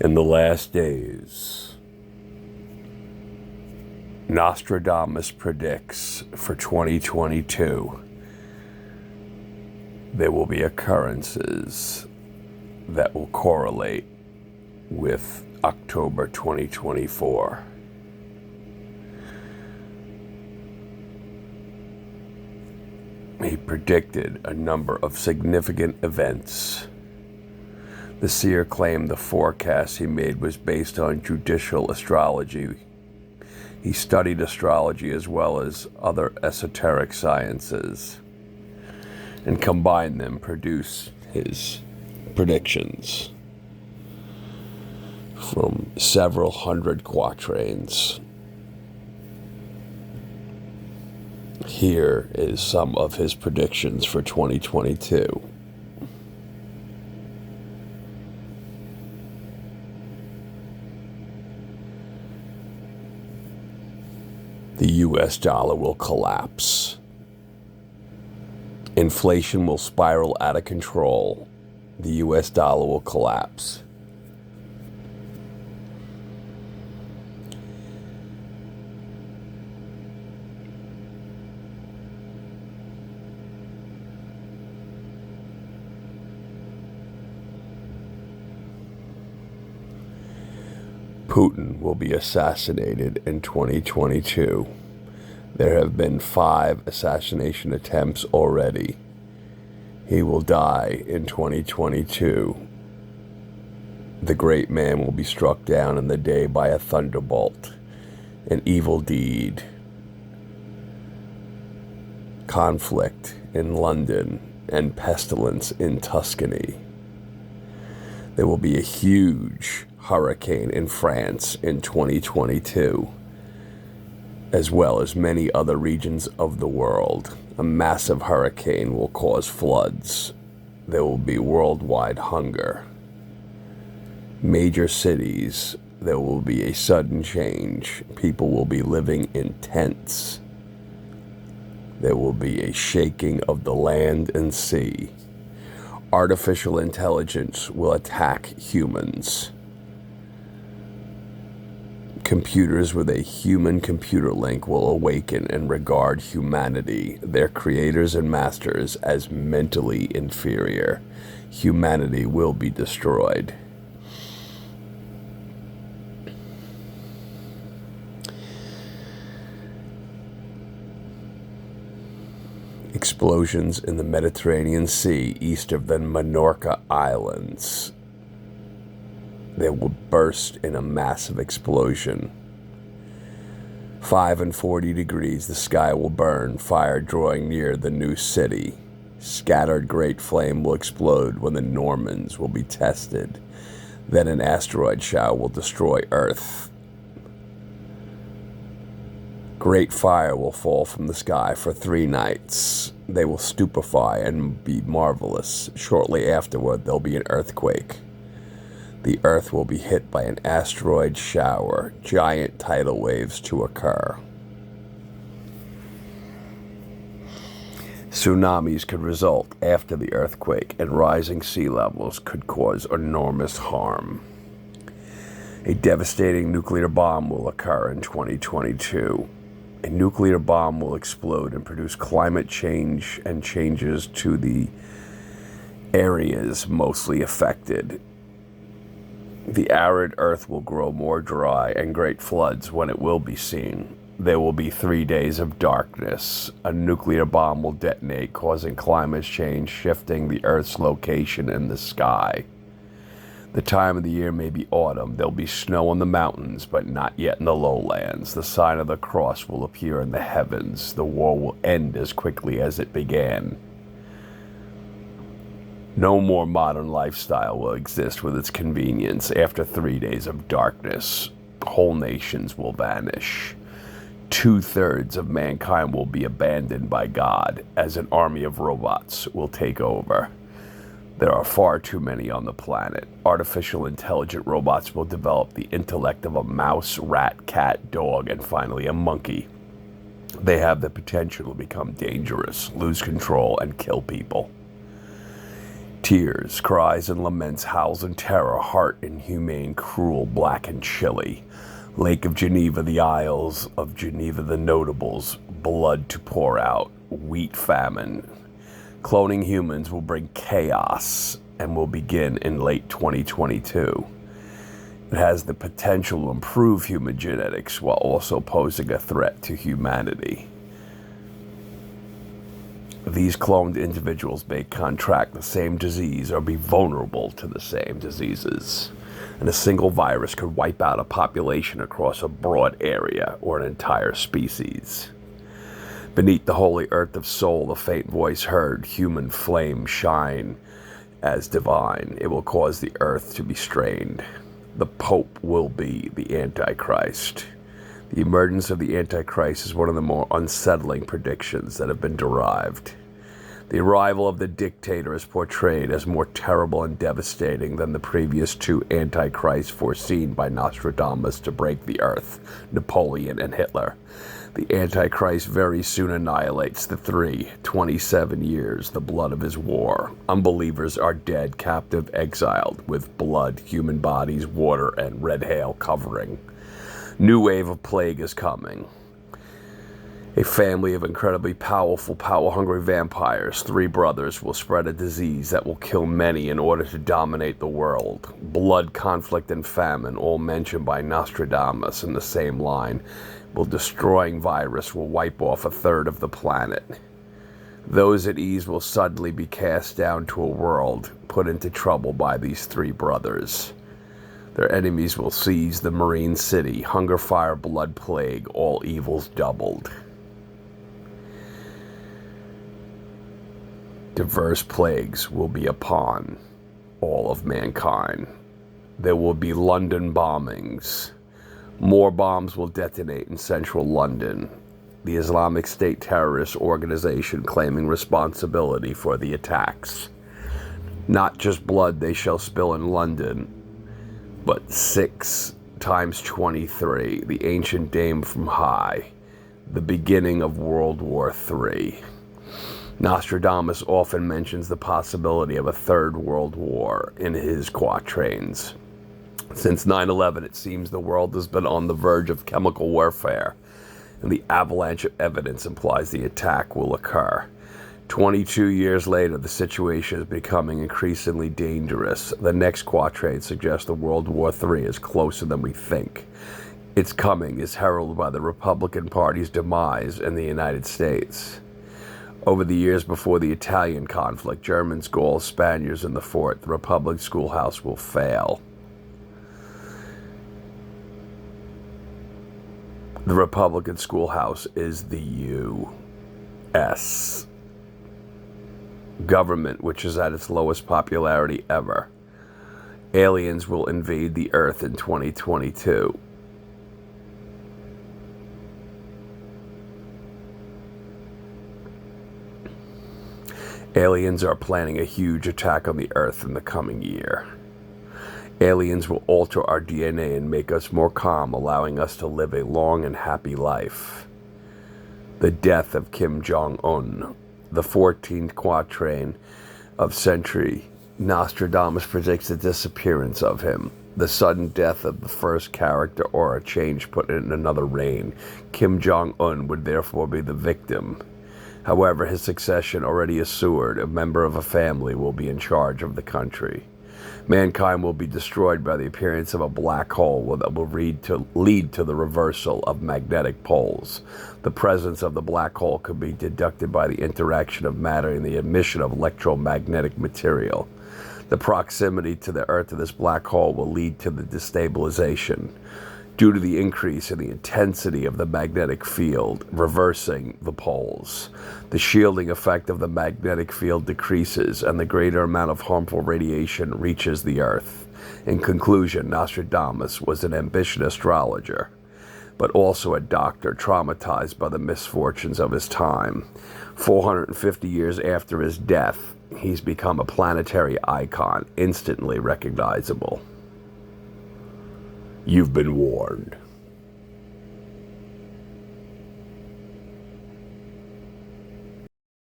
In the last days, Nostradamus predicts for 2022 there will be occurrences that will correlate with October 2024. He predicted a number of significant events. The seer claimed the forecast he made was based on judicial astrology. He studied astrology as well as other esoteric sciences and combined them, produce his predictions from several hundred quatrains. Here is some of his predictions for 2022. The US dollar will collapse. Inflation will spiral out of control. The US dollar will collapse. Putin will be assassinated in 2022. There have been 5 assassination attempts already. He will die in 2022. The great man will be struck down in the day by a thunderbolt, an evil deed, conflict in London, and pestilence in Tuscany. There will be a huge hurricane in France in 2022, as well as many other regions of the world. A massive hurricane will cause floods. There will be worldwide hunger. Major cities, there will be a sudden change. People will be living in tents. There will be a shaking of the land and sea. Artificial intelligence will attack humans. Computers with a human-computer link will awaken and regard humanity, their creators and masters, as mentally inferior. Humanity will be destroyed. Explosions in the Mediterranean Sea east of the Minorca Islands. They will burst in a massive explosion. 5 and 40 degrees, the sky will burn, fire drawing near the new city. Scattered great flame will explode when the Normans will be tested. Then an asteroid shower will destroy Earth. Great fire will fall from the sky for 3 nights. They will stupefy and be marvelous. Shortly afterward, there'll be an earthquake. The Earth will be hit by an asteroid shower, giant tidal waves to occur. Tsunamis could result after the earthquake, and rising sea levels could cause enormous harm. A devastating nuclear bomb will occur in 2022. A nuclear bomb will explode and produce climate change and changes to the areas mostly affected. The arid earth will grow more dry and great floods when it will be seen. There will be 3 days of darkness. A nuclear bomb will detonate, causing climate change, shifting the earth's location in the sky. The time of the year may be autumn. There'll be snow on the mountains, but not yet in the lowlands. The sign of the cross will appear in the heavens. The war will end as quickly as it began. No more modern lifestyle will exist with its convenience. After 3 days of darkness, whole nations will vanish. 2/3 of mankind will be abandoned by God, as an army of robots will take over. There are far too many on the planet. Artificial intelligent robots will develop the intellect of a mouse, rat, cat, dog, and finally a monkey. They have the potential to become dangerous, lose control, and kill people. Tears, cries, and laments, howls and terror, heart inhumane, cruel, black and chilly. Lake of Geneva, the Isles of Geneva, the notables, blood to pour out, wheat famine. Cloning humans will bring chaos and will begin in late 2022. It has the potential to improve human genetics while also posing a threat to humanity. These cloned individuals may contract the same disease or be vulnerable to the same diseases. And a single virus could wipe out a population across a broad area or an entire species. Beneath the holy earth of soul, the faint voice heard, human flame shine as divine. It will cause the earth to be strained. The Pope will be the Antichrist. The emergence of the Antichrist is one of the more unsettling predictions that have been derived. The arrival of the dictator is portrayed as more terrible and devastating than the previous two Antichrists foreseen by Nostradamus to break the earth, Napoleon and Hitler. The Antichrist very soon annihilates the 27 years, the blood of his war. Unbelievers are dead, captive, exiled, with blood, human bodies, water, and red hail covering. New wave of plague is coming. A family of incredibly powerful, power-hungry vampires, 3 brothers, will spread a disease that will kill many in order to dominate the world. Blood, conflict, and famine, all mentioned by Nostradamus in the same line, destroying virus will wipe off a third of the planet. Those at ease will suddenly be cast down to a world put into trouble by these 3 brothers. Their enemies will seize the marine city, hunger, fire, blood, plague, all evils doubled. Diverse plagues will be upon all of mankind. There will be London bombings. More bombs will detonate in central London. The Islamic State terrorist organization claiming responsibility for the attacks. Not just blood they shall spill in London, but 6 times 23, the ancient dame from high, the beginning of World War III. Nostradamus often mentions the possibility of a 3rd World War in his quatrains. Since 9/11, it seems the world has been on the verge of chemical warfare, and the avalanche of evidence implies the attack will occur. 22 years later, the situation is becoming increasingly dangerous. The next quatrain suggests the World War III is closer than we think. Its coming is heralded by the Republican Party's demise in the United States. Over the years before the Italian conflict, Germans, Gauls, Spaniards in the fort, the Republic schoolhouse will fail. The Republican schoolhouse is the U.S. government, which is at its lowest popularity ever. Aliens will invade the Earth in 2022. Aliens are planning a huge attack on the Earth in the coming year. Aliens will alter our DNA and make us more calm, allowing us to live a long and happy life. The death of Kim Jong-un, the 14th quatrain of century, Nostradamus predicts the disappearance of him. The sudden death of the first character or a change put in another reign. Kim Jong-un would therefore be the victim. However, his succession already assured, a member of a family will be in charge of the country. Mankind will be destroyed by the appearance of a black hole that will lead to the reversal of magnetic poles. The presence of the black hole could be deducted by the interaction of matter and the emission of electromagnetic material. The proximity to the Earth of this black hole will lead to the destabilization due to the increase in the intensity of the magnetic field, reversing the poles. The shielding effect of the magnetic field decreases, and the greater amount of harmful radiation reaches the Earth. In conclusion, Nostradamus was an ambitious astrologer, but also a doctor traumatized by the misfortunes of his time. 450 years after his death, he's become a planetary icon, instantly recognizable. You've been warned.